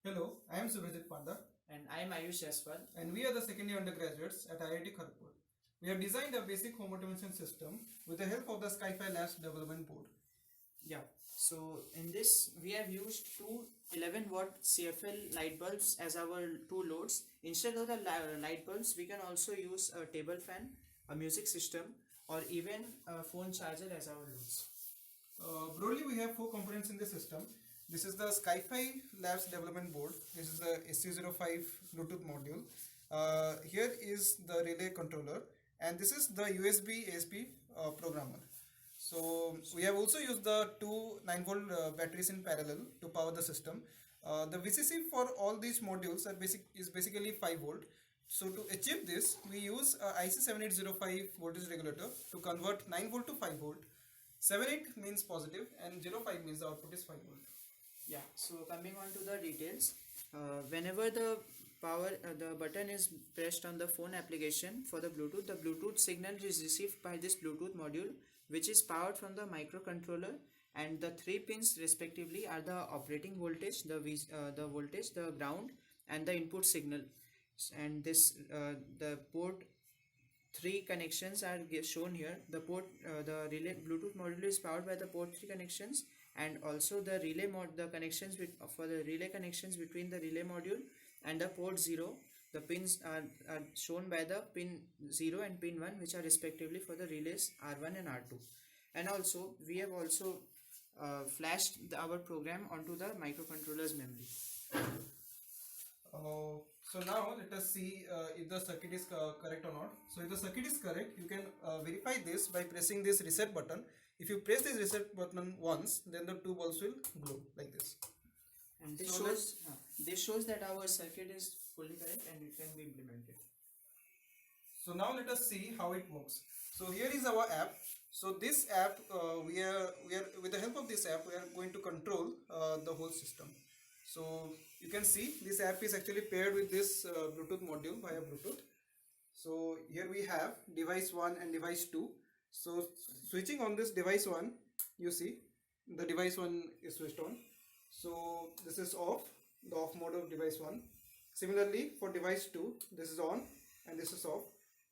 Hello, I am Subhrajeet Panda And I am Ayush Jaiswal. and we are the second year undergraduates at IIT Kharagpur. We have designed a basic home automation system with the help of the SkyFi Labs development board. Yeah. So in this we have used two 11-watt CFL light bulbs as our two loads. Instead of the light bulbs, we can also use a table fan, a music system, or even a phone charger as our loads. Broadly, we have four components in the system. This is the SkyFi Labs development board. This is the SC05 Bluetooth module. Here is the relay controller, and this is the USB ASP programmer. So we have also used the two 9-volt batteries in parallel to power the system. The VCC for all these modules is basically 5 volt. So to achieve this, we use a IC7805 voltage regulator to convert 9 volt to 5 volt. 78 means positive and 05 means the output is 5 volt. Yeah. So coming on to the details, whenever the button is pressed on the phone application for the Bluetooth signal is received by this Bluetooth module, which is powered from the microcontroller, and the three pins respectively are the operating voltage, the voltage, the ground, and the input signal. And this the port three connections are shown here. The relay Bluetooth module is powered by the port 3 connections, and also the the connections for the relay connections between the relay module and the port 0. The pins are shown by the pin 0 and pin 1, which are respectively for the relays R1 and R2. And also we have also flashed our program onto the microcontroller's memory. So now let us see if the circuit is correct or not. So if the circuit is correct, you can verify this by pressing this reset button. If you press this reset button once, then the two bulbs will glow like this. And this So shows that our circuit is fully correct and it can be implemented. So now let us see how it works. So here is our app. So this app, we are with the help of this app, we are going to control the whole system. So you can see this app is actually paired with this Bluetooth module via Bluetooth. So here we have device 1 and device 2. So switching on this device 1, you see the device 1 is switched on. So this is off, the off mode of device 1. Similarly for device 2, this is on and this is off.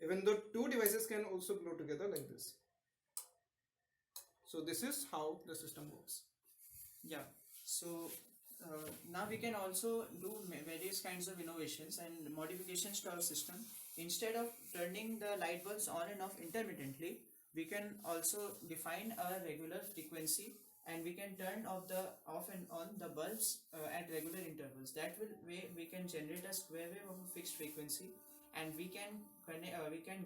Even though two devices can also glow together like this. So this is how the system works. Yeah. So now we can also do various kinds of innovations and modifications to our system. Instead of turning the light bulbs on and off intermittently, we can also define a regular frequency, and we can turn off and on the bulbs at regular intervals. That way we can generate a square wave of a fixed frequency, and we can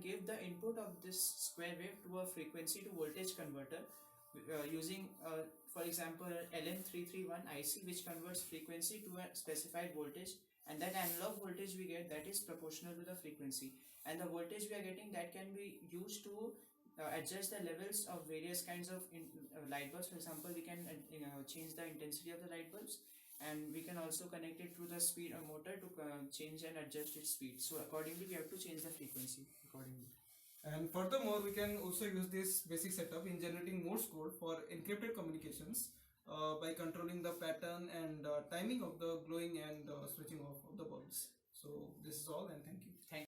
give the input of this square wave to a frequency to voltage converter using for example LM331 IC, which converts frequency to a specified voltage, and that analog voltage we get, that is proportional to the frequency, and the voltage we are getting, that can be used to adjust the levels of various kinds of light bulbs. For example, we can change the intensity of the light bulbs, and we can also connect it to the speed motor to change and adjust its speed. So accordingly we have to change the frequency accordingly. And furthermore, we can also use this basic setup in generating Morse code for encrypted communications by controlling the pattern and timing of the glowing and switching off of the bulbs. So this is all, and thank you.